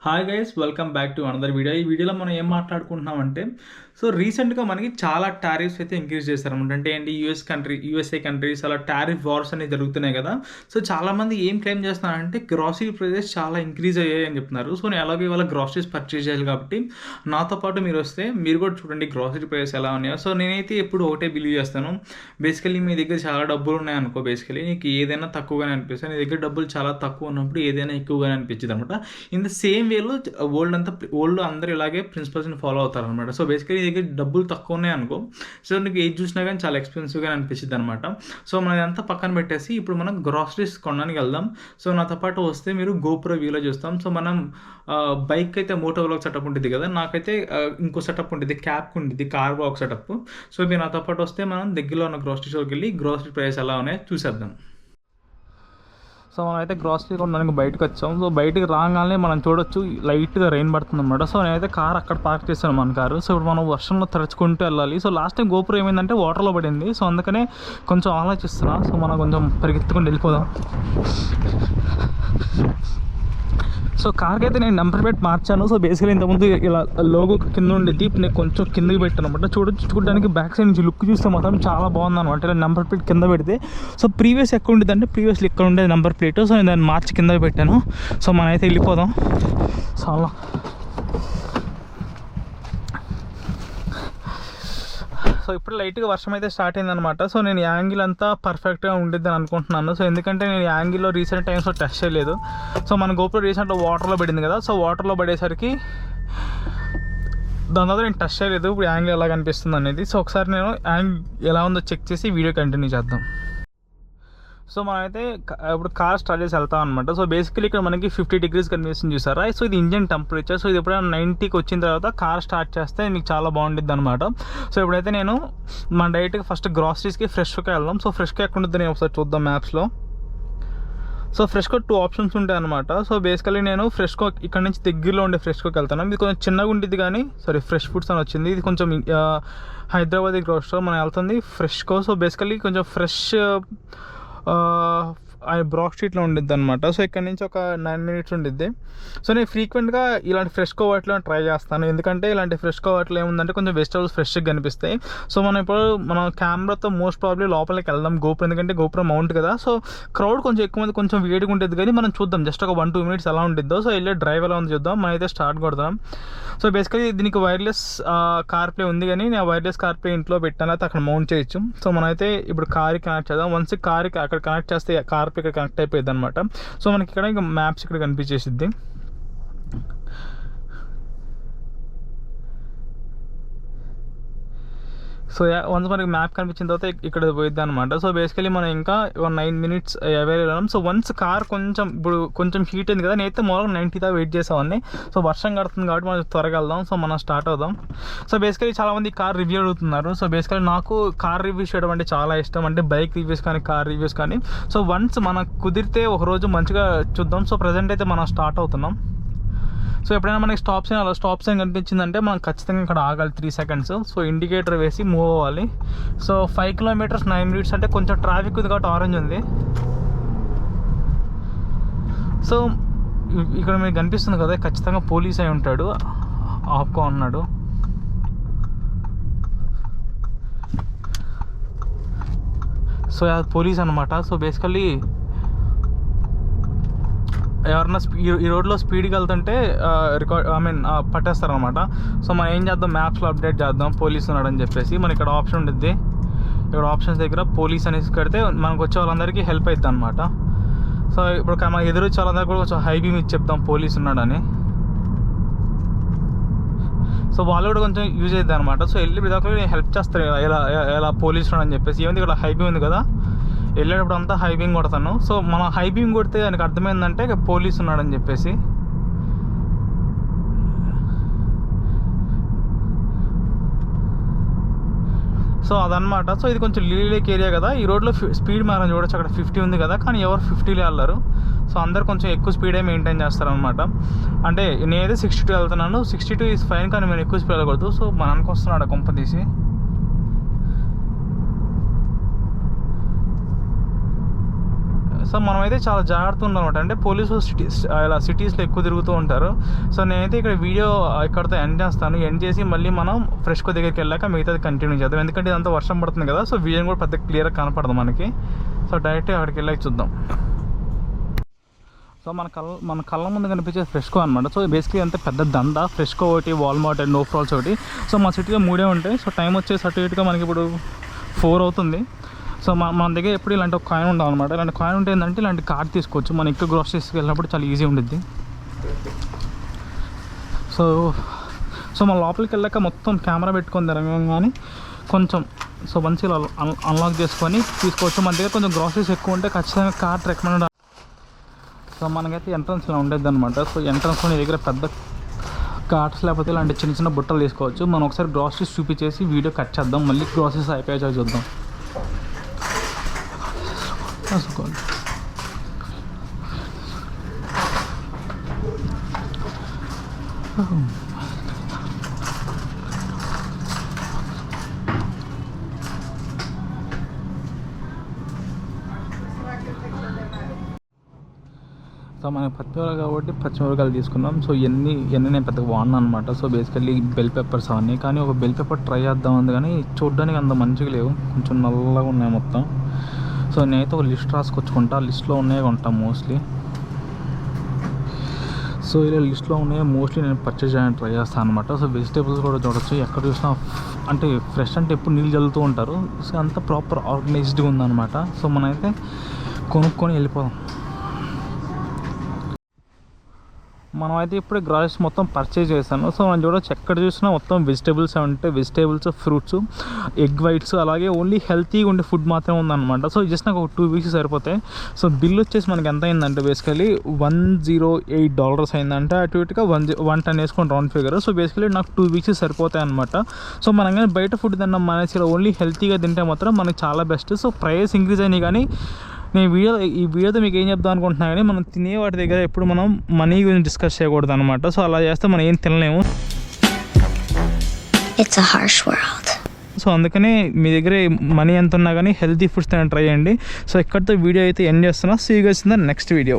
Hi guys, welcome back to another video. ఈ వీడియోలో మనం ఏం మాట్లాడుకుంటున్నామంటే, రీసెంట్గా మనకి చాలా టారిఫ్స్ అయితే ఇంక్రీజ్ చేశారనమాట. అంటే ఏంటి, యూఎస్ఏ కంట్రీస్ అలా టారిఫ్ వార్స్ అనేవి జరుగుతున్నాయి కదా. చాలామంది ఏం క్లెయిమ్ చేస్తున్నారంటే గ్రాసరీ ప్రైజెస్ చాలా ఇంక్రీజ్ అయ్యాయి అని చెప్తున్నారు. నేను అలాగే ఇవాళ గ్రాసరీస్ పర్చేజ్ చేయాలి కాబట్టి నాతో పాటు మీరు వస్తే మీరు కూడా చూడండి గ్రాసరీ ప్రైజెస్ ఎలా ఉన్నాయో. నేనైతే ఎప్పుడు ఒకటే బిలీవ్ చేస్తాను, బేసికలీ మీ దగ్గర చాలా డబ్బులు ఉన్నాయనుకో, బేసికలీ నీకు ఏదైనా తక్కువగానే అనిపిస్తుంది. నీ దగ్గర డబ్బులు చాలా తక్కువ ఉన్నప్పుడు ఏదైనా ఎక్కువగానే అనిపించింది అనమాట. ఇన్ ద సేమ్ వేలో వరల్డ్ అందరూ ఇలాగే ప్రిన్సిపల్స్ని ఫాలో అవుతారనమాట. బేసికలీ దగ్గర డబ్బులు తక్కువ ఉన్నాయి అనుకో, నీకు ఏది చూసినా కానీ చాలా ఎక్స్పెన్సివ్గా అనిపిస్తుంది అనమాట. మనం ఇదంతా పక్కన పెట్టేసి ఇప్పుడు మనం గ్రాసరీస్ కొనడానికి వెళ్దాం. నాతో పాటు వస్తే మీరు గోప్రో వ్యూలో చూస్తాం. మనం బైక్ అయితే మోటో వ్లాగ్ సెటప్ ఉంటుంది కదా, నాకైతే ఇంకో సెటప్ ఉంటుంది, క్యాప్ ఉంటుంది, కార్ బ్లాగ్ సెటప్. మీరు నాతో పాటు వస్తే మనం దగ్గరలో ఉన్న గ్రాసరీ స్టోర్కి వెళ్ళి గ్రాసరీ ప్రైస్ ఎలా ఉన్నాయో చూసేద్దాం. మనం అయితే గ్రాసరీ కొనడానికి బయటకు వచ్చాం. బయటకు రాగానే మనం చూడొచ్చు లైట్గా రెయిన్ పడుతుంది అనమాట. నేనైతే కార్ అక్కడ పార్క్ చేశాను మన కారు. ఇప్పుడు మనం వర్షంలో తడుచుకుంటూ వెళ్ళాలి. లాస్ట్ టైం గోపురం ఏమైందంటే వాటర్లో పడింది. అందుకనే కొంచెం ఆలోచిస్తున్నా. మనం కొంచెం పరిగెత్తుకుంటూ వెళ్ళిపోదాం. కార్కి అయితే నేను నెంబర్ ప్లేట్ మార్చాను. బేసికలీ ఇంతకుముందు ఇలా లోగో కింద ఉండేది, ఇప్పుడు నేను కొంచెం కిందకి పెట్టాను అనమాట. చూడడానికి బ్యాక్ సైడ్ నుంచి లుక్ చూస్తే మాత్రం చాలా బాగుంది అనమాట. ఇలా నెంబర్ ప్లేట్ కింద పెడితే ప్రీవియస్ ఎక్కడ ఉండేది అంటే ప్రీవియస్లో ఇక్కడ ఉండేది నెంబర్ ప్లేట్. నేను దాన్ని మార్చి కింద పెట్టాను. మనమైతే వెళ్ళిపోదాం. చాలా ఇప్పుడు లైట్గా వర్షం అయితే స్టార్ట్ అయిందనమాట. నేను యాంగిల్ అంతా పర్ఫెక్ట్గా ఉండిద్దని అనుకుంటున్నాను. ఎందుకంటే నేను యాంగిల్లో రీసెంట్ టైమ్స్లో టెస్ట్ చేయలేదు. మన గోప్రో రీసెంట్లో వాటర్లో పడింది కదా. వాటర్లో పడేసరికి దాని తర్వాత నేను టెస్ట్ చేయలేదు ఇప్పుడు యాంగిల్ ఎలా కనిపిస్తుంది అనేది. ఒకసారి నేను యాంగిల్ ఎలా ఉందో చెక్ చేసి వీడియో కంటిన్యూ చేద్దాం. మనమైతే ఇప్పుడు కార్ స్టార్ట్ చేసి వెళ్తాం అనమాట. బేసికలీ ఇక్కడ మనకి 50 degrees కనిపిస్తుంది చూసారా. ఇది ఇంజన్ టెంపరేచర్. ఇది ఎప్పుడైనా 90కి వచ్చిన తర్వాత కార్ స్టార్ట్ చేస్తే మీకు చాలా బాగుంటుంది అనమాట. ఇప్పుడైతే నేను మన డైరెక్ట్గా ఫస్ట్ గ్రాసరీస్కి ఫ్రెష్గా వెళ్దాం. ఫ్రెష్గా ఎక్కడ ఉంటుంది నేను ఒకసారి చూద్దాం మ్యాప్స్లో. ఫ్రెష్కో 2 ఆప్షన్స్ ఉంటాయి అనమాట. బేసికలీ నేను ఫ్రెష్కో ఇక్కడ నుంచి దగ్గరలో ఉండే ఫ్రెష్కోకి వెళ్తాను. ఇది కొంచెం చిన్నగా ఉంటుంది కానీ ఫ్రెష్ ఫుడ్స్ అని వచ్చింది. ఇది కొంచెం హైదరాబాద్ గ్రోసరీ స్టోర్ మనం వెళ్తుంది ఫ్రెష్కో. బేసికలీ కొంచెం ఫ్రెష్ బ్రాక్ స్ట్రీట్లో ఉండిద్ది అనమాట. ఇక్కడ నుంచి ఒక 9 minutes ఉండిద్ది. నేను ఫ్రీక్వెంట్గా ఇలాంటి ఫ్రెష్కో వాటిలో ట్రై చేస్తాను. ఎందుకంటే ఇలాంటి ఫ్రెష్కో వాటిలో ఏముందంటే కొంచెం వెజిటబుల్స్ ఫ్రెష్గా కనిపిస్తాయి. మనం ఇప్పుడు మన కెమెరాతో మోస్ట్ ప్రాబ్లీ లోపలికి వెళ్దాం గోపురం, ఎందుకంటే గోపురం మౌంట్ కదా. క్రౌడ్ కొంచెం ఎక్కువ మంది, కొంచెం వేడిగా ఉంటుంది కానీ మనం చూద్దాం జస్ట్ ఒక 1-2 minutes ఎలా ఉండిద్దో. వెళ్ళే డ్రైవ్ ఎలా ఉంది చూద్దాం. మనం అయితే స్టార్ట్ కొడదాం. బేసికలీ దీనికి వైర్లెస్ కార్ ప్లే ఉంది కానీ నేను వైర్లెస్ కార్ ప్లే ఇంట్లో పెట్టాను, అయితే అక్కడ మౌంట్ చేయొచ్చు. మనమైతే ఇప్పుడు కార్కి కనెక్ట్ చేద్దాం. వన్స్ కార్కి అక్కడ కనెక్ట్ చేస్తే కార్ ప్లే ఇక్కడ కనెక్ట్ అయిపోయింది అనమాట. మనకి ఇక్కడ ఇంకా మ్యాప్స్ ఇక్కడ కనిపించేసిద్ది. వన్స్ మనకి మ్యాప్ కనిపించిన తర్వాత ఇక్కడ పోయిద్ది అనమాట. బేసికలీ మనం ఇంకా 9 minutes అవైలబుల్ ఉన్నాం. వన్స్ కార్ కొంచెం హీట్ అయింది కదా, నేనైతే మొదలు 90 దాకా వెయిట్ చేసామని. వర్షం కడుతుంది కాబట్టి మనం త్వరగా వెళ్దాం. మనం స్టార్ట్ అవుదాం. బేసికలీ చాలామంది కార్ రివ్యూ అడుగుతున్నారు. బేసికలీ నాకు కార్ రివ్యూస్ చేయడం అంటే చాలా ఇష్టం, అంటే బైక్ రివ్యూస్ కానీ కార్ రివ్యూస్ కానీ. వన్స్ మనకు కుదిరితే ఒకరోజు మంచిగా చూద్దాం. ప్రజెంట్ అయితే మనం స్టార్ట్ అవుతున్నాం. ఎప్పుడైనా మనకి స్టాప్ సైన్ కనిపించిందంటే మనం ఖచ్చితంగా ఇక్కడ ఆగాలి 3 seconds. ఇండికేటర్ వేసి మూవ్ అవ్వాలి. 5 kilometers 9 minutes అంటే కొంచెం ట్రాఫిక్ ఉంది కాబట్టి ఆరెంజ్ ఉంది. ఇక్కడ మీకు కనిపిస్తుంది కదా, ఖచ్చితంగా పోలీస్ అయి ఉంటాడు, ఆపుకో అన్నాడు. అది పోలీస్ అనమాట. బేసికలీ ఎవరన్నా ఈ రోడ్లో స్పీడ్కి వెళ్తుంటే పట్టేస్తారనమాట. మనం ఏం చేద్దాం, మ్యాప్స్లో అప్డేట్ చేద్దాం పోలీస్ ఉన్నాడని చెప్పేసి. మన ఇక్కడ ఆప్షన్ ఉంటుంది, ఇక్కడ ఆప్షన్స్ దగ్గర పోలీస్ అనేసి కడితే మనకు వచ్చే వాళ్ళందరికీ హెల్ప్ అవుతుంది అనమాట. ఇప్పుడు మన ఎదురు వచ్చే వాళ్ళందరికీ కూడా కొంచెం హై బీమ్ ఇచ్చి చెప్తాం పోలీస్ ఉన్నాడని. వాళ్ళు కూడా కొంచెం యూజ్ అవుతుంది అనమాట. వెళ్ళి ప్రతి నేను హెల్ప్ చేస్తాను ఎలా పోలీస్ ఉన్నాడని చెప్పేసి. ఏమైంది ఇక్కడ హై బీమ్ ఉంది కదా, వెళ్ళేటప్పుడు అంతా హై బీమ్ కొడతాను. మనం హై బీమ్ కొడితే దానికి అర్థమైందంటే పోలీస్ ఉన్నాడని చెప్పేసి. అదనమాట. ఇది కొంచెం లీలేక్ ఏరియా కదా, ఈ రోడ్లో స్పీడ్ మనం చూడొచ్చు, అక్కడ 50 ఉంది కదా, కానీ ఎవరు 50లో వెళ్ళారు. అందరు కొంచెం ఎక్కువ స్పీడే మెయింటైన్ చేస్తారనమాట. అంటే నేనైతే 62 వెళ్తున్నాను. 62 ఈజ్ ఫైన్, కానీ నేను ఎక్కువ స్పీడ్ వెళ్ళకూడదు. మనకు వస్తున్నాడు కొంప తీసి. సో మనమైతే చాలా జాగ్రత్తగా ఉండాలన్నమాట. అంటే పోలీసు ఇలా సిటీస్లో ఎక్కువ తిరుగుతూ ఉంటారు. సో నేనైతే ఇక్కడ వీడియో ఇక్కడితో ఎండ్ చేస్తాను. ఎండ్ చేసి మళ్ళీ మనం ఫ్రెష్కో దగ్గరికి వెళ్ళాక మిగతాది కంటిన్యూ చేద్దాం. ఎందుకంటే ఇదంతా వర్షం పడుతుంది కదా, సో వీడియో కూడా పెద్ద క్లియర్గా కనపడదు మనకి. సో డైరెక్ట్ అక్కడికి వెళ్ళాక చూద్దాం. సో మన కళ్ళ ముందు కనిపించే ఫ్రెష్కో అనమాట. సో బేసిక్లీ అంత పెద్ద దందా. ఫ్రెష్కో ఒకటి, వాల్మార్ట్ అండ్ నో ఫ్రాల్స్ ఒకటి. సో మా సిటీలో 3 ఉంటాయి. సో టైం వచ్చేసి అటు ఇటుగా మనకి ఇప్పుడు 4 అవుతుంది. సో మన దగ్గర ఎప్పుడు ఇలాంటి ఒక కాయిన్ ఉండవు అనమాట. ఇలాంటి కాయిన్ ఉంటే ఏంటంటే ఇలాంటి కార్డ్ తీసుకోవచ్చు. మనం ఎక్కువ గ్రోసరీస్కి వెళ్ళినప్పుడు చాలా ఈజీ ఉంటుంది. సో మన లోపలికి వెళ్ళాక మొత్తం కెమెరా పెట్టుకొని తిరగగానే కొంచెం సో మంచిగా అన్లాక్ చేసుకొని తీసుకోవచ్చు. మన దగ్గర కొంచెం గ్రోసరీస్ ఎక్కువ ఉంటే ఖచ్చితంగా కార్డ్ రికమెండ్. సో మనకైతే ఎంట్రన్స్ ఇలా ఉండేది అనమాట. సో ఎంట్రన్స్లో నీ దగ్గర పెద్ద కార్ట్స్ లేకపోతే ఇలాంటి చిన్న చిన్న బుట్టలు తీసుకోవచ్చు. మనం ఒకసారి గ్రాసరీస్ చూపించేసి వీడియో కట్ చేద్దాం. మళ్ళీ గ్రాసరీస్ అయిపోయాక చూద్దాం. సో మనకి పచ్చిమిరకాయలు కాబట్టి పచ్చిమిరకాయలు తీసుకున్నాం. సో ఇవన్నీ నేను పెద్దగా వాడినా అనమాట. సో బేసికల్లీ బెల్ పెప్పర్స్ అవన్నీ. కానీ ఒక బెల్ పెప్పర్ ట్రై చేద్దాం ఉంది, కానీ చూడడానికి అంత మంచిగా లేవు, కొంచెం నల్లగా ఉన్నాయి మొత్తం. సో నేనైతే ఒక లిస్ట్ రాసుకొచ్చుకుంటా. లిస్ట్లో ఉన్నాయి కొంటాం మోస్ట్లీ. సో ఇలా లిస్ట్లో ఉన్నాయి మోస్ట్లీ నేను పర్చేజ్ చేయడానికి ట్రై చేస్తాను అనమాట. సో వెజిటేబుల్స్ కూడా చూడొచ్చు. ఎక్కడ చూసినా అంటే ఫ్రెష్ అంటే ఎప్పుడు నీళ్ళు చల్లుతూ ఉంటారు. సో అంతా ప్రాపర్ ఆర్గనైజ్డ్గా ఉందన్నమాట. సో మనమైతే కొనుక్కొని వెళ్ళిపోదాం. మనమైతే ఇప్పుడే గ్రాసరీస్ మొత్తం పర్చేజ్ చేశాను. సో మనం చూడవచ్చు ఎక్కడ చూసినా మొత్తం వెజిటేబుల్స్ అంటే వెజిటేబుల్స్, ఫ్రూట్స్, ఎగ్ వైట్స్, అలాగే ఓన్లీ హెల్తీగా ఉండే ఫుడ్ మాత్రమే ఉందన్నమాట. సో జస్ట్ నాకు ఒక 2 వీక్స్ సరిపోతాయి. సో బిల్ వచ్చేసి మనకి ఎంత అయిందంటే బేసికలీ $108 అయిందంటే అటు ఇటుగా 110 వేసుకొని రౌండ్ ఫిగర్. సో బేసికలీ నాకు 2 వీక్స్ సరిపోతాయి అనమాట. సో మనం కానీ బయట ఫుడ్ తిన్నాం మానేసి ఓన్లీ హెల్తీగా తింటే మాత్రం మనకి చాలా బెస్ట్. సో ప్రైస్ ఇంక్రీజ్ అయినాయి, కానీ నేను ఈ వీడియోతో మీకు ఏం చెప్దాం అనుకుంటున్నా కానీ మనం తినే వాటి దగ్గర ఎప్పుడు మనం మనీ గురించి డిస్కస్ చేయకూడదు అనమాట. సో అలా చేస్తే మనం ఏం తినలేము. It's a harsh world. So అందుకనే మీ దగ్గర మనీ ఎంత ఉన్నా కానీ హెల్తీ ఫుడ్స్ తిన ట్రై చేయండి. సో ఇక్కడితో వీడియో అయితే ఎండ్ చేస్తున్నా. See you guys in the next video.